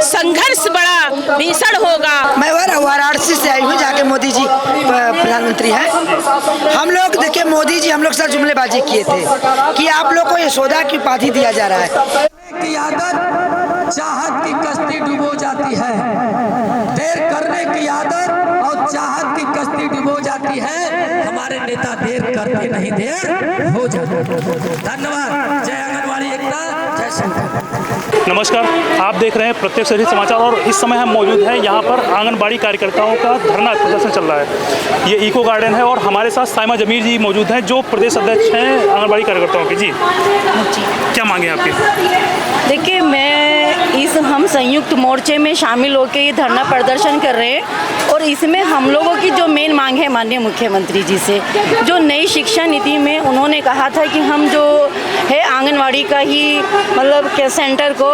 संघर्ष बड़ा भीषण होगा। मैं वाराणसी से आई हूँ, जाके मोदी जी प्रधानमंत्री हैं। हम लोग देखिए, मोदी जी हम लोग सर जुमलेबाजी किए थे कि आप लोग को यशोदा की उपाधि दिया जा रहा है। की आदत चाहत की कश्ती डुबो जाती है, देर करने की आदत और चाहत की कश्ती डुबो जाती है। हमारे नेता देर करते नहीं, देर हो जाती। धन्यवाद। जय आंगनबाड़ी एकता, जय शंकर। नमस्कार, आप देख रहे हैं प्रत्यक्ष शहरी समाचार और इस समय हम मौजूद हैं यहाँ पर आंगनबाड़ी कार्यकर्ताओं का धरना प्रदर्शन चल रहा है। ये इको गार्डन है और हमारे साथ साइमा जमीर जी मौजूद हैं जो प्रदेश अध्यक्ष हैं आंगनबाड़ी कार्यकर्ताओं के। जी क्या मांगे आपकी? देखिए, हम संयुक्त मोर्चे में शामिल होकर ये धरना प्रदर्शन कर रहे हैं और इसमें हम लोगों की जो मेन मांग है माननीय मुख्यमंत्री जी से, जो नई शिक्षा नीति में उन्होंने कहा था कि हम जो है आंगनवाड़ी का ही मतलब के सेंटर को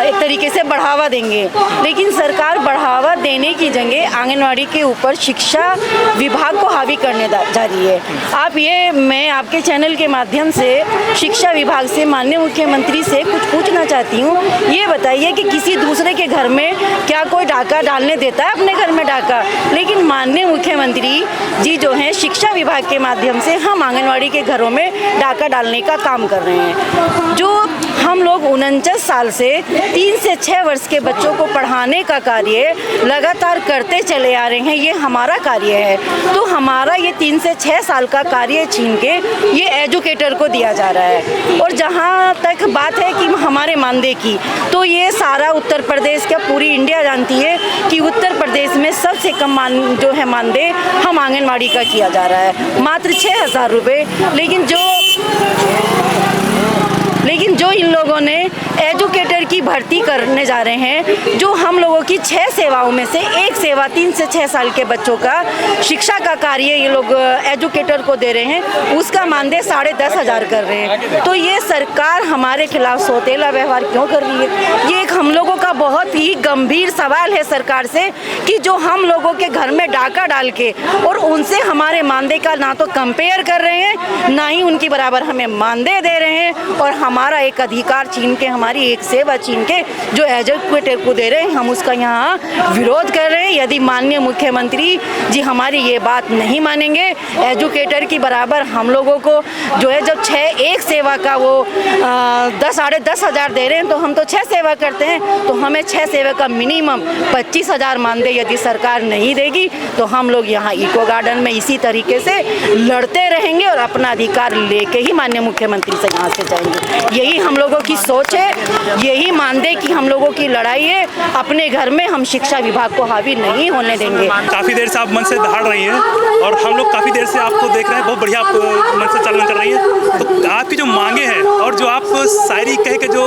एक तरीके से बढ़ावा देंगे, लेकिन सरकार बढ़ावा देने की जगह आंगनवाड़ी के ऊपर शिक्षा विभाग को हावी करने जा रही है। मैं आपके चैनल के माध्यम से शिक्षा विभाग से माननीय मुख्यमंत्री से कुछ पूछना चाहती हूँ। ये बताइए कि किसी दूसरे के घर में क्या कोई डाका डालने देता है अपने घर में डाका, लेकिन माननीय मुख्यमंत्री जी जो हैं शिक्षा विभाग के माध्यम से हम आंगनवाड़ी के घरों में डाका डालने का काम कर रहे हैं। जो हम लोग 49 साल से 3 से 6 वर्ष के बच्चों को पढ़ाने का कार्य लगातार करते चले आ रहे हैं, ये हमारा कार्य है। तो हमारा ये 3 से 6 साल का कार्य छीन के ये एजुकेटर को दिया जा रहा है। और जहाँ तक बात है कि हमारे मानदेय की, तो ये सारा उत्तर प्रदेश क्या पूरी इंडिया जानती है कि उत्तर प्रदेश में सबसे कम मानदेय हम आंगनवाड़ी का किया जा रहा है, मात्र 6,000 रुपये। लेकिन जो इन लोगों ने एजुकेटर की भर्ती करने जा रहे हैं, जो हम लोगों की 6 सेवाओं में से एक सेवा 3 से 6 साल के बच्चों का शिक्षा का कार्य ये लोग एजुकेटर को दे रहे हैं, उसका मानदेय 10,500 कर रहे हैं। तो ये सरकार हमारे खिलाफ सौतेला व्यवहार क्यों कर रही है? ये एक हम लोगों का बहुत ही गंभीर सवाल है सरकार से कि जो हम लोगों के घर में डाका डाल के और उनसे हमारे मानदेय का ना तो कंपेयर कर रहे हैं, ना ही उनकी बराबर हमें मानदेय दे रहे हैं, और हमारा एक अधिकार छीन के, हमारी एक सेवा छीन के जो एजुकेटर को दे रहे हैं, हम उसका यहाँ विरोध कर रहे हैं। यदि माननीय मुख्यमंत्री जी हमारी ये बात नहीं मानेंगे, एजुकेटर की बराबर हम लोगों को जो है जब 6 एक सेवा का वो 10,500 दे रहे हैं, तो हम तो 6 सेवा करते हैं, तो हमें 6 सेवा का मिनिमम 25,000 मानदेय यदि सरकार नहीं देगी तो हम लोग यहाँ इको गार्डन में इसी तरीके से लड़ते रहेंगे और अपना अधिकार लेके ही माननीय मुख्यमंत्री से यहाँ से जाएंगे। यही हम लोगों की सोच है, यही मानदेय की हम लोगों की लड़ाई है। अपने घर में हम शिक्षा विभाग को हावी नहीं होने देंगे। काफ़ी देर से आप मन से दहाड़ रही हैं और हम लोग काफ़ी देर से आपको देख रहे हैं, बहुत बढ़िया आप मन से चालन कर रही हैं। तो आपकी जो मांगे हैं और जो आप शायरी कह के जो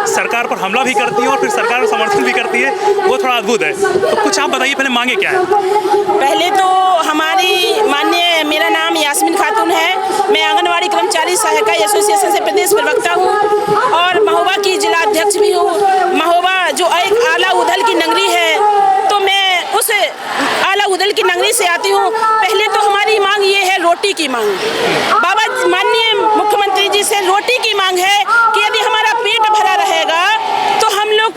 सरकार पर हमला भी करती हैं और फिर सरकार को समर्थन भी करती है, वो थोड़ा अद्भुत है। तो कुछ आप बताइए पहले मांगे क्या है? पहले तो हमारी माननीय, मेरा नाम यास्मीन खातून है, मैं आंगनवाड़ी कर्मचारी सहायिका एसोसिएशन से प्रदेश प्रवक्ता हूँ और महोबा की जिला अध्यक्ष भी हूँ। महोबा जो एक आला उदल की नगरी है, तो मैं उस आला उदल की नगरी से आती हूँ। पहले तो हमारी मांग ये है, रोटी की मांग। बाबा माननीय मुख्यमंत्री जी से रोटी की मांग है कि यदि हमारा पेट भरा रहेगा तो हम लोग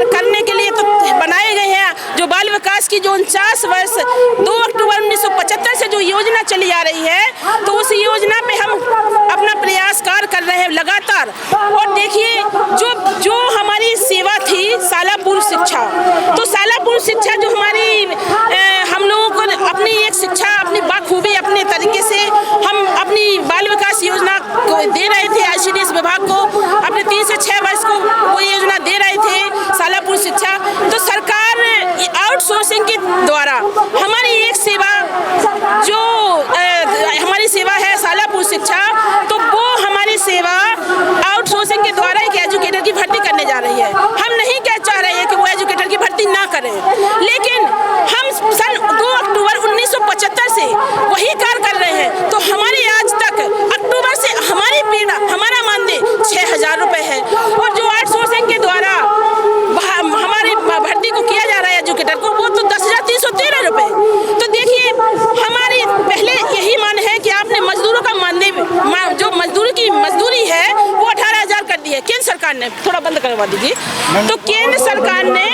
करने के लिए तो बनाए गए हैं जो बाल विकास की जो 49 वर्ष 2 अक्टूबर 1975 से जो योजना चली आ रही है, तो उस योजना पे हम अपना प्रयास कार्य कर रहे हैं लगातार। और देखिए, जो हमारी सेवा थी शालापूर्व शिक्षा, तो शालापूर्व शिक्षा जो हमारी हम लोगों को अपनी एक शिक्षा अपनी बाखूबी अपने तरीके से हम अपनी बाल विकास योजना को दे रहे थे, ICDS विभाग को अपने 3 से 6 वर्ष को वो योजना दे रहे थे शालापूर्व शिक्षा। तो सरकार आउटसोर्सिंग के द्वारा हमारी एक सेवा जो हमारी सेवा है शालापूर्व शिक्षा, तो वो हमारी सेवा आउटसोर्सिंग के द्वारा एक एजुकेटर की भर्ती करने जा रही है। हम नहीं क्या चाह रहे हैं कि वो एजुकेटर की भर्ती ना करें, लेकिन हम सन 2 अक्टूबर 1975 से वही कार्य कर रहे हैं। तो हमारी आज तक अक्टूबर से हमारा मानदेय 6,000 रुपये है, और जो आउटसोर्सिंग के द्वारा हमारी भर्ती को किया जा रहा है एजुकेटर को, वो तो 10,313 रुपये। तो देखिए, हमारी पहले यही मान है कि आपने मजदूरों का मानदेय, जो मजदूरी है वो 18,000 कर दी है केंद्र सरकार ने। थोड़ा बंद कर करवा दीजिए। तो केंद्र सरकार ने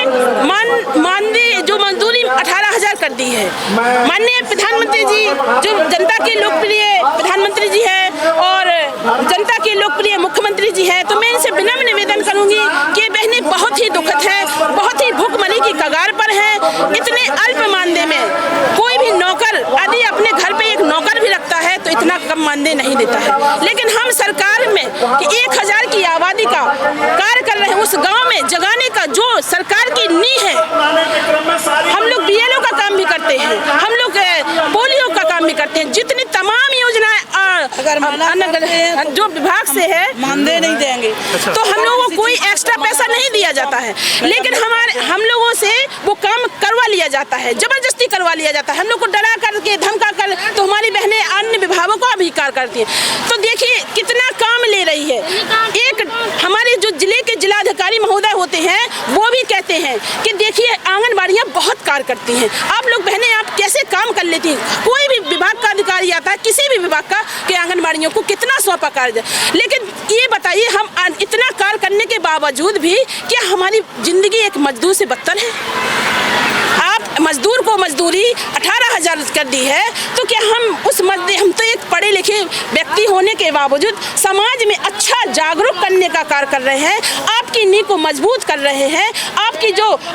मानदेय जो मजदूरी 18,000 कर दी है। माननीय प्रधानमंत्री जी जो जनता के लोकप्रिय प्रधानमंत्री जी है और जनता के लोकप्रिय मुख्यमंत्री जी हैं, तो मैं इनसे विनम्र निवेदन करूंगी कि ये बहनें बहुत ही दुखद है, बहुत ही भूखमरी की कगार पर हैं। इतने अल्प मानदेय में कोई भी नौकर यदि अपने घर पे एक नौकर भी रखता है तो इतना कम मानदेय नहीं देता है। लेकिन हम सरकार में कि 1,000 की आबादी का कार्य कर रहे हैं, उस गांव में जगाने का जो सरकार की नींव है। हम लोग BLO का काम भी करते हैं, हम लोग पोलियो का काम भी करते हैं, जितनी तमाम योजनाएं जो विभाग से है मानदेय नहीं देंगे तो हम लोगों को कोई एक्स्ट्रा पैसा नहीं दिया जाता है। लेकिन हम लोगों से वो काम करवा लिया जाता है, जबरदस्ती करवा लिया जाता है। हम लोग को डरा करके धमका कर तो हमारी बहनें अन्य विभागों का भी कार्य करती हैं। तो देखिए कितना काम ले रही है। एक हमारे जो जिले के जिलाधिकारी महोदय होते हैं वो भी कहते हैं कि देखिए आंगनबाड़ियाँ बहुत कार्य करती हैं। आप लोग बहनें आप कैसे काम कर लेती हैं। कोई भी विभाग का अधिकारी आता है किसी भी विभाग का कि आंगनबाड़ियों को कितना सौंपा कार्य, लेकिन ये बताइए हम इतना कार्य करने के बावजूद भी क्या हमारी जिंदगी एक मजदूर से बदतर है। आप मजदूर को मजदूरी 18,000 कर दी है तो क्या हम हम तो एक पढ़े लिखे व्यक्ति होने के बावजूद समाज में अच्छा जागरूक करने का कार्य कर रहे हैं, आपकी नींव को मजबूत कर रहे हैं। आपकी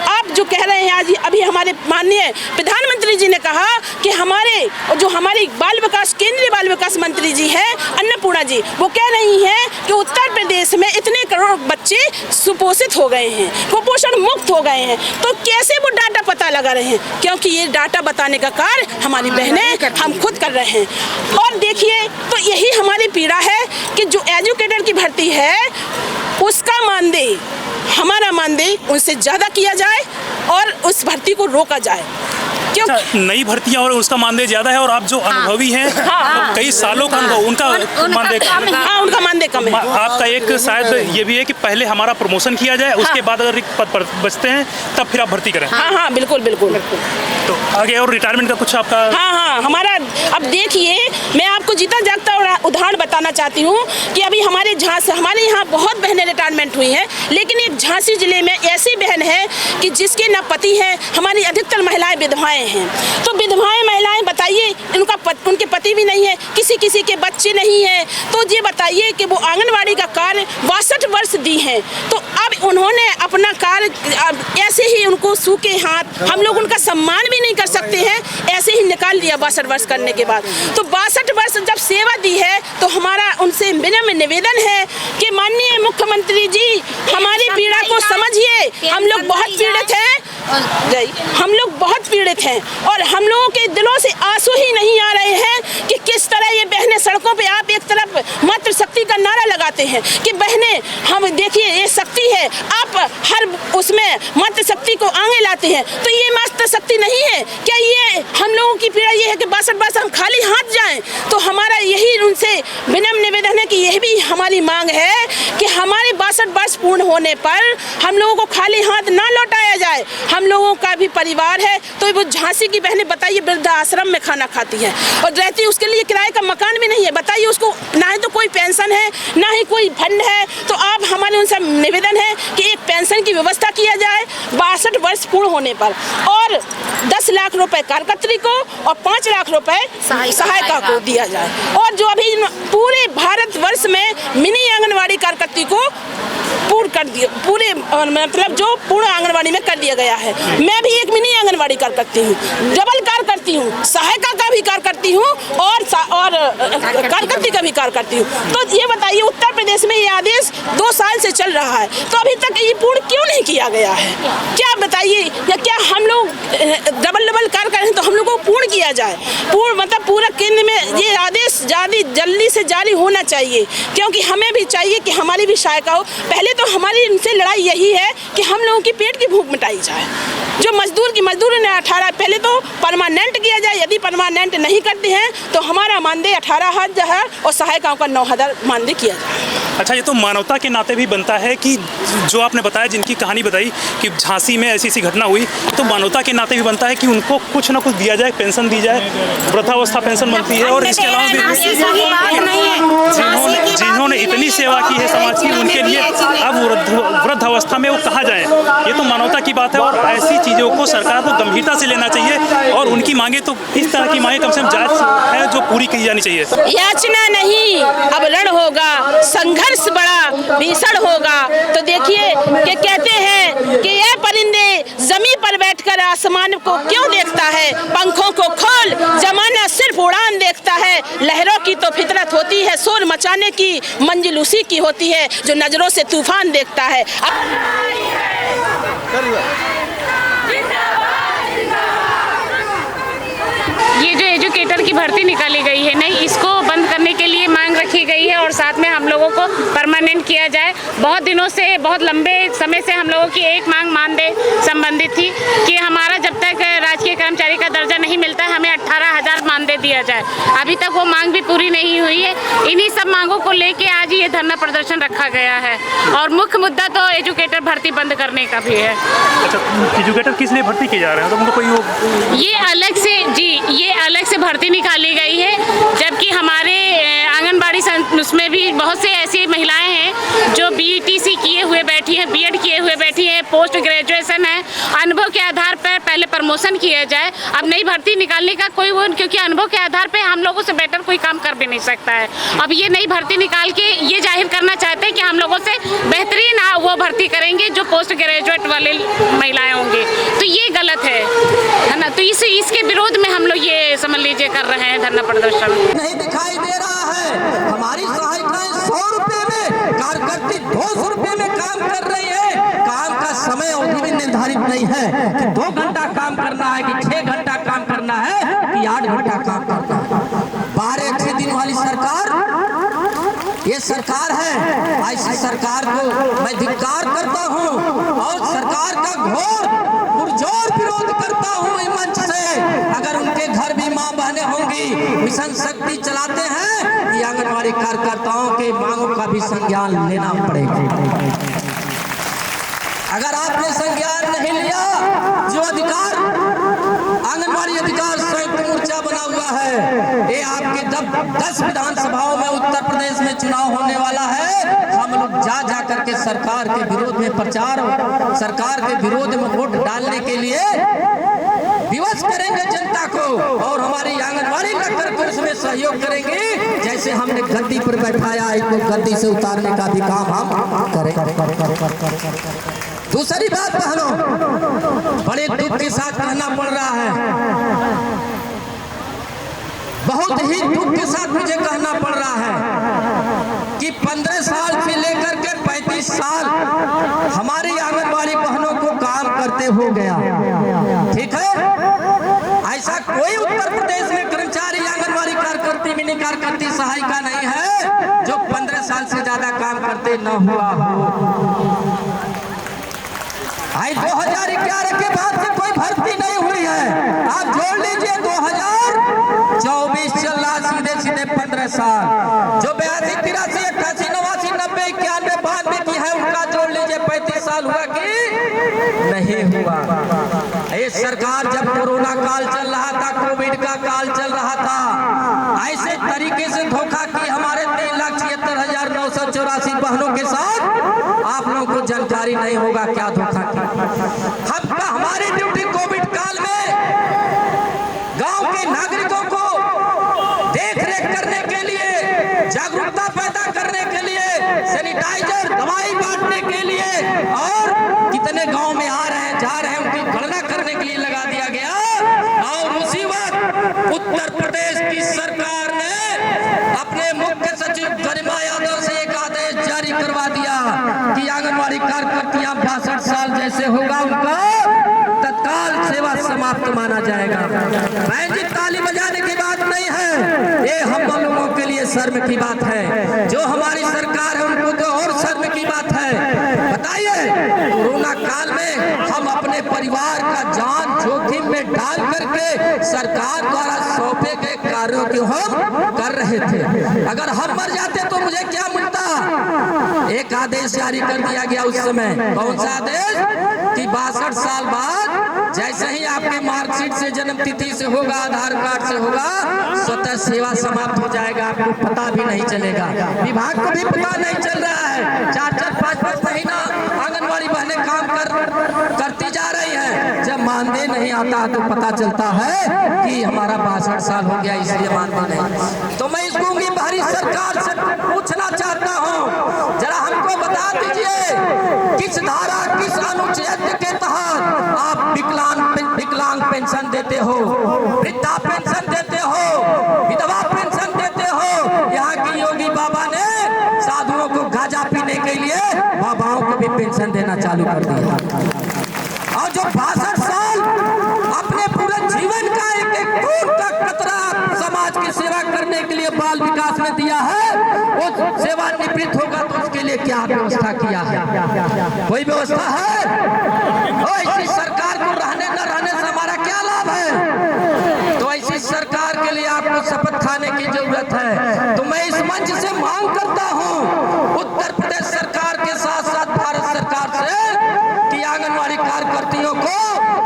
आप जो कह रहे हैं आज अभी हमारे माननीय प्रधानमंत्री जी ने कहा कि हमारी बाल विकास केंद्रीय बाल विकास मंत्री जी हैं अन्नपूर्णा जी, वो कह रही हैं कि उत्तर प्रदेश में इतने करोड़ बच्चे सुपोषित हो गए हैं, कुपोषण मुक्त हो गए हैं। तो कैसे वो डाटा पता लगा रहे हैं, क्योंकि ये डाटा बताने का कार्य हमारी बहनें हम खुद कर रहे हैं। और देखिए तो यही हमारी पीड़ा है कि जो एजुकेटर की भर्ती है उसका मानदेय हमारा मानदेय उनसे ज़्यादा किया जाए और उस भर्ती को रोका जाए। नई भर्तियां और उसका मानदेय ज्यादा है और आप जो अनुभवी हैं तो कई सालों का अनुभव उनका मानदेय कम है। उनका मानदेय कम है। आपका एक शायद ये भी है कि पहले हमारा प्रमोशन किया जाए, उसके बाद अगर पद पर बचते हैं तब फिर आप भर्ती करें। हाँ बिल्कुल बिल्कुल। तो आगे और रिटायरमेंट का कुछ आपका? हाँ हमारा अब देखिए मैं आपको जीता जागता उदाहरण बताना चाहती हूँ कि अभी हमारे यहाँ बहुत बहनें रिटायरमेंट हुई हैं, लेकिन एक झांसी जिले में ऐसी बहन है कि जिसके न पति हैं। हमारी अधिकतर महिलाएं विधवाएं हैं। तो विधवाएं महिलाएं बताइए उनके पति भी नहीं है, किसी के बच्चे नहीं हैं। तो ये बताइए कि वो आंगनवाड़ी का कार्य 62 वर्ष दी हैं, तो अब उन्होंने अपना कार्य ऐसे ही उनको सूखे हाथ हम लोग उनका सम्मान भी नहीं कर सकते हैं, ऐसे ही निकाल दिया 62 वर्ष करने के बाद। तो 62 वर्ष जब सेवा दी है तो हमारा उनसे विनम्र निवेदन है कि माननीय मुख्यमंत्री जी हमारी पीड़ा को समझिए। हम लोग बहुत पीड़ित हैं, हम लोग बहुत पीड़ित हैं और हम लोगों के दिलों से आंसू ही नहीं आ रहे हैं कि किस तरह ये बहनें सड़कों पे आप एक तरफ मातृशक्ति का नारा लगाते हैं कि बहनें हम देखिए ये शक्ति है, आप हर उसमें मातृशक्ति को आगे लाते हैं, तो ये मातृशक्ति नहीं है क्या? ये हम लोगों की पीड़ा ये है कि 62 वर्ष हम खाली हाथ जाएं। तो हमारा यही उनसे विनम्र निवेदन है कि यह भी हमारी मांग है कि हमारे 62 वर्ष पूर्ण होने पर हम लोगों को खाली हाथ ना लौटाया जाए। हम लोगों का भी परिवार है। तो वो झांसी की बहनें बताइए वृद्धाश्रम में खाना खाती हैं और रहती, उसके लिए किराए का मकान भी नहीं है। बताइए उसको ना ही तो कोई पेंशन है ना ही कोई फंड है। तो आप हमारे उनसे निवेदन है कि एक पेंशन की व्यवस्था किया जाए 62 वर्ष पूर्ण होने पर, और 10 लाख रुपए कार्यकर्त्री को और 5 लाख रुपए सहायिका को दिया जाए। और जो अभी पूरे भारतवर्ष में मिनी आंगनवाड़ी कार्यकर्त्री को पूर्ण कर दिया, पूरे मतलब जो पूर्ण आंगनवाड़ी में कर दिया गया है। मैं भी एक मिनी आंगनवाड़ी कार्य करती हूँ, डबल कार्य करती हूँ, सहायिका का भी कार्य करती हूँ और कार्यकर्ती का भी कार्य करती हूँ। तो ये बताइए उत्तर प्रदेश में ये आदेश 2 साल से चल रहा है तो अभी तक ये पूर्ण क्यों नहीं किया गया है? क्या बताइए, या क्या हम लोग डबल कार्य करें तो हम लोग को पूर्ण किया जाए। पूर्ण मतलब पूरा केंद्र में ये आदेश जल्दी से जारी होना चाहिए, क्योंकि हमें भी चाहिए कि हमारी भी सहायता हो। पहले तो हमारी इनसे लड़ाई यही है कि हम लोगों की पेट की भूख मिटाई जाए। जो मजदूरी ने 18 पहले तो परमानेंट किया जाए, यदि परमानेंट नहीं करते हैं तो हमारा मानदेय 18,000 और सहायिकाओं का 9,000 मानदेय किया जाए। अच्छा, ये तो मानवता के नाते भी बनता है कि जो आपने बताया जिनकी कहानी बताई कि झांसी में ऐसी घटना हुई, तो मानवता के नाते भी बनता है कि उनको कुछ ना कुछ दिया जाए, पेंशन दी जाए, वृद्धावस्था पेंशन बनती है। और इसके अलावा जिन्होंने इतनी सेवा की है समाज की, उनके लिए अब वृद्धावस्था में वो कहाँ जाए, ये तो मानवता की बात है। और ऐसी चीज़ों को सरकार को गंभीरता से लेना चाहिए और उनकी मांगे तो इस तरह की मांगे कम से कम जायज़ है जो पूरी की जानी चाहिए। याचना नहीं, अब रण होगा, संघर्ष बड़ा भीषण होगा। तो देखिए कि कहते हैं कि ये परिंदे जमीन पर बैठकर आसमान को क्यों देखता है, पंखों को खोल, जमाना सिर्फ उड़ान देखता है। लहरों की तो फितरत होती है, शोर मचाने की मंजिल उसी की होती है जो नजरों से तूफान देखता है। ये जो एजुकेटर की भर्ती निकाली गई है नहीं, इसको बंद करने के लिए मांग रखी गई है और साथ में हम लोगों को परमानेंट किया जाए। बहुत दिनों से, बहुत लंबे समय से हम लोगों की एक मांग मानदेय संबंधित थी कि हमारा जब तक राजकीय कर्मचारी का दर्जा नहीं मिलता है, हमें 18,000 मानदेय दिया जाए। अभी तक वो मांग भी पूरी नहीं हुई है। इन्हीं सब मांगों को लेके आज ये धरना प्रदर्शन रखा गया है और मुख्य मुद्दा तो एजुकेटर भर्ती बंद करने का भी है। अच्छा, एजुकेटर किस लिए भर्ती किए जा रहे हैं? तो उनको कोई ये अलग से ये अलग से भर्ती निकाली गई है, जबकि हमारे आंगनबाड़ी उसमें भी बहुत से ऐसी महिलाएं हैं जो बीटीसी किए हुए बैठी हैं, बीएड किए हुए बैठी हैं, पोस्ट ग्रेजुएशन है। अनुभव के आधार पर पहले प्रमोशन किया जाए। अब नई भर्ती निकालने का कोई वो, क्योंकि अनुभव के आधार पर हम लोगों से बेटर कोई काम कर भी नहीं सकता है। अब ये नई भर्ती निकाल के ये जाहिर करना चाहते हैं कि हम लोगों से बेहतरीन वो भर्ती करेंगे जो पोस्ट ग्रेजुएट वाले महिलाएं होंगी, तो ये गलत है ना। तो इसके विरोध में हम लोग ये समझ लीजिए कर रहे हैं धरना प्रदर्शन। नहीं दिखाई दे रहा है। हमारी सहायिकाएं 100 रुपए में, कार्यकर्ती 200 रुपए में काम कर रही है। काम का समय अवधि भी निर्धारित नहीं है कि 2 घंटा काम करना है कि 6 घंटा काम करना है कि 8 घंटा काम करना है। 12 दिन वाली सरकार ये सरकार है। ऐसी सरकार को मैं धिक्कार करता हूँ और सरकार का घोर पुरजोर विरोध करता हूँ इस मंच से। अगर उनके घर भी माँ बहनें होंगी, मिशन शक्ति चलाते हैं, ये आंगनबाड़ी कार्यकर्ताओं के मांगों का भी संज्ञान लेना पड़ेगा। अगर आपने संज्ञान नहीं लिया, जो अधिकार आंगनबाड़ी अधिकार संयुक्त मोर्चा बना हुआ है, ये आपके 10 विधानसभाओं में उत्तर प्रदेश में चुनाव होने वाला है। हम लोग जा करके सरकार के विरोध में प्रचार, सरकार के विरोध में वोट डालने के लिए विवश करेंगे जनता को और हमारी आंगनबाड़ी लग कर उसमें सहयोग करेंगे। जैसे हमने गद्दी पर बैठाया, इसको गद्दी से उतारने का भी काम हम करें। दूसरी बात बहनों, बड़े दुख के साथ कहना पड़ रहा है, बहुत ही दुख के साथ मुझे कहना पड़ रहा है कि 15 साल से लेकर के 35 साल हमारी आंगनबाड़ी बहनों को काम करते हो गया। ठीक है, ऐसा कोई उत्तर प्रदेश में कर्मचारी आंगनबाड़ी कार्यकर्ती मिनी कार्यकर्ती सहायिका नहीं है जो 15 साल से ज्यादा काम करते न हुआ हो। 2011 के बाद से कोई भर्ती नहीं हुई है। आप जोड़ लीजिए 2024 चल रहा, सीधे सीधे 15 साल। जो 82, 83, 88, 89, 90, 91, 92 की है, उनका जोड़ लीजिए 35 साल हुआ कि नहीं हुआ। ये सरकार जब कोरोना काल चल रहा था, कोविड का काल चल रहा था, ऐसे तरीके से धोखा की हमारे 3,76,984 बहनों के साथ। आप लोगों को जानकारी नहीं होगा क्या धोखा किया। हमारी ड्यूटी कोविड काल में गांव के नागरिकों को देख रेख करने के लिए, जागरूकता पैदा करने के लिए, सैनिटाइजर दवाई बांटने के लिए और कितने गांव में आ रहे हैं जा रहे हैं उनकी गणना करने के लिए लगा दिया गया। और उसी वक्त उत्तर प्रदेश की सरकार ने अपने मुख्य सचिव गरिमा यादव से एक आदेश जारी करवा दिया कि आंगनबाड़ी कार्यकर्तियां 62 साल जैसे होगा उनका तत्काल सेवा समाप्त माना जाएगा। जी ताली बजाने की बात नहीं है, ये हम लोगों के लिए शर्म की बात है। जो हमारी सरकार है उनको तो और शर्म की बात है। बताइए, कोरोना काल में हम अपने परिवार का जान जोखिम में डाल करके सरकार द्वारा सौंपे गए कार्यों को हम कर रहे थे। अगर हम मर जाते तो मुझे क्या मिलता? एक आदेश जारी कर दिया गया उस समय। कौन सा आदेश? कि 62 साल बाद जैसे ही आपके मार्कशीट से जन्म तिथि से होगा, आधार कार्ड से होगा, स्वतः सेवा समाप्त हो जाएगा, आपको पता भी नहीं चलेगा। विभाग को भी पता नहीं चल रहा है। 4-4, 5-5 महीना आंगनबाड़ी बहनें काम करती जा रही हैं। जब मानदेय नहीं आता तो पता चलता है कि हमारा 62 साल हो गया इसलिए मानदेय नहीं। तो मैं इस गूंगी बहरी सरकार से पूछना चाहता हूँ, जरा हमको बता दीजिए किस धारा, किस अनुच्छेद के तहत आप विकलांग पेंशन देते हो, वृद्धा पेंशन देते हो, विधवा पेंशन देते हो। यहाँ की योगी बाबा ने साधुओं को गांजा पीने के लिए बाबाओं को भी पेंशन देना चालू कर दिया। और जो 62 साल अपने पूरे जीवन का एक खून का कतरा समाज की सेवा करने के लिए बाल विकास में दिया है, वो सेवानिवृत्त होगा तो उसके लिए क्या व्यवस्था किया है? कोई व्यवस्था है? ऐसी सरकार को रहने न रहने से हमारा क्या लाभ है? तो ऐसी सरकार के लिए आपको शपथ खाने की जरूरत है। तो मैं इस मंच से मांग करता हूँ उत्तर प्रदेश सरकार के साथ साथ भारत सरकार से कि आंगनबाड़ी कार्यकर्तियों को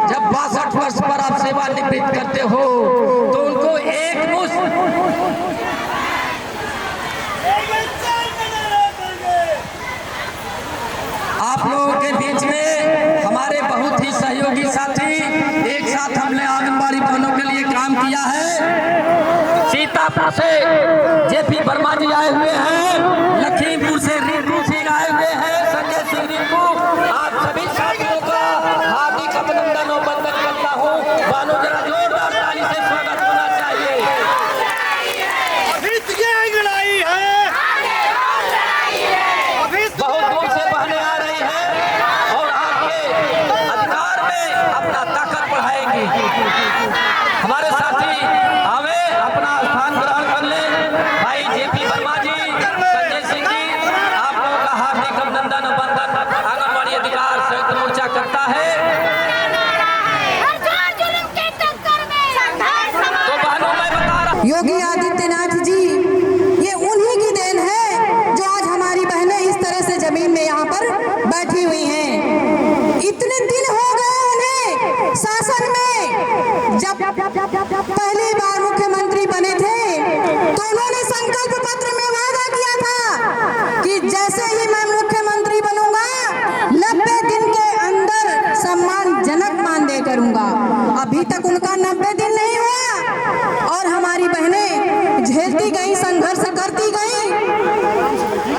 जब 62 वर्ष पर आप सेवानिवृत्त करते हो तो उनको एक मुश्त आप लोगों के बीच में हमारे बहुत ही सहयोगी साथी एक साथ हमने आंगनबाड़ी बहनों के लिए काम किया है। सीतापुर से जेपी वर्मा जी आए हुए हैं, लखीमपुर से रिंकू सिंह आए हुए हैं, संजय सिंह रिंकू। आप सभी साथियों का हार्दिक अभिनंदन और वंदन करता हूँ। बानो जरा जोरदार ताली से स्वागत होना चाहिए। बहुत दूर से बहनें आ रही हैं और आपके अधिकार में अपना ताकत बढ़ाएंगी। हमारे साथी आवे अपना स्थान ग्रहण कर ले। भाई जेपी वर्मा जी, संजय सिंह जी, आप लोगों का हार्दिक अभिनंदन और वंदन आंगनबाड़ी अधिकार संयुक्त मोर्चा करता है। तो बहनों मैं बता रहा हूँ, योगी आदित्यनाथ जी ये उन्हीं की देन है जो आज हमारी बहनें इस तरह से जमीन में यहाँ पर बैठी हुई हैं। इतने दिन हो गए उन्हें शासन में। जब पहली बार मुख्यमंत्री बने थे तो उन्होंने संकल्प पत्र में वादा किया था कि जैसे ही मैं मुख्यमंत्री बनूंगा 90 दिन के अंदर सम्मानजनक मानदेय करूंगा। अभी तक उनका 90 दिन नहीं हुआ और हमारी बहनें झेलती गई, संघर्ष करती गई।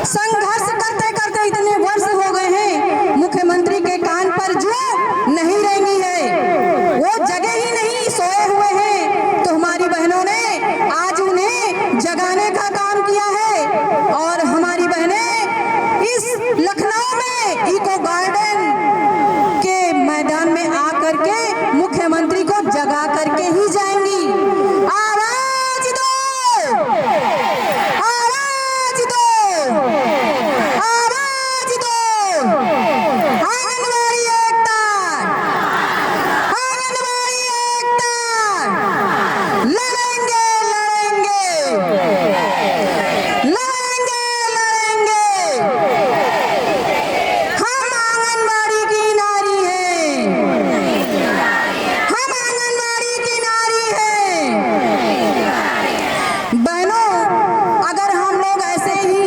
संघर्ष करते करते इतने वर्ष हो गए हैं, मुख्यमंत्री के कान पर जो नहीं रेंगी है, वो जगह ही नहीं, सोए हुए हैं। तो हमारी बहनों ने आज उन्हें जगाने का काम किया है और हमारी बहनें इस लखनऊ में इको गार्डन के मैदान में आकर के मुख्यमंत्री को जगा करके ही जाएंगी। आवाज दो, आवाज दो, आवाज दो। आंगनबाड़ी एकता, आंगनबाड़ी एकता। लड़ेंगे, लड़ेंगे, लड़ेंगे, लड़ेंगे। हम आंगनबाड़ी की नारी हैं, हम आंगनबाड़ी की नारी हैं। बहनों, अगर हम लोग ऐसे ही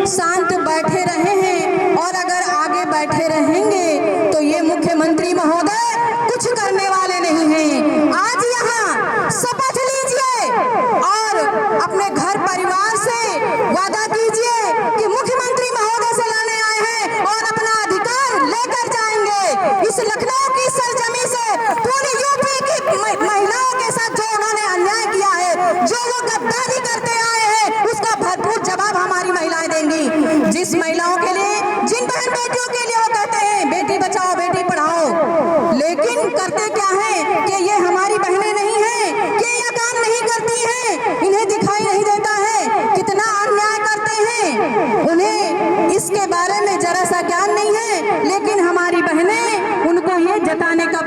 शांत बैठे रहे हैं और अगर आगे बैठे रहेंगे तो ये मुख्यमंत्री महोदय कुछ करने वाले नहीं हैं। आज यहाँ शपथ लीजिए और अपने घर परिवार से वादा कीजिए कि मुख्यमंत्री महोदय से लाने आए हैं और अपना अधिकार लेकर जाएंगे। इस लखनऊ की सरजमी से पूरी यूपी की महिलाओं के साथ जो उन्होंने अन्याय किया है, जो वो गद्दारी करते आए हैं, उसका भरपूर जवाब हमारी महिलाएं देंगी। जिस महिलाओं के लिए, जिन बहन बेटियों के लिए वो कहते हैं बेटी बचाओ बेटी पढ़ाओ, लेकिन करते क्या है कि ये हमारी बहनें नहीं हैं, कि ये काम नहीं करती हैं, इन्हें दिखाई नहीं देता है कितना अन्याय करते हैं। उन्हें इसके बारे में जरा सा ज्ञान नहीं है, लेकिन हमारी बहनें जताने का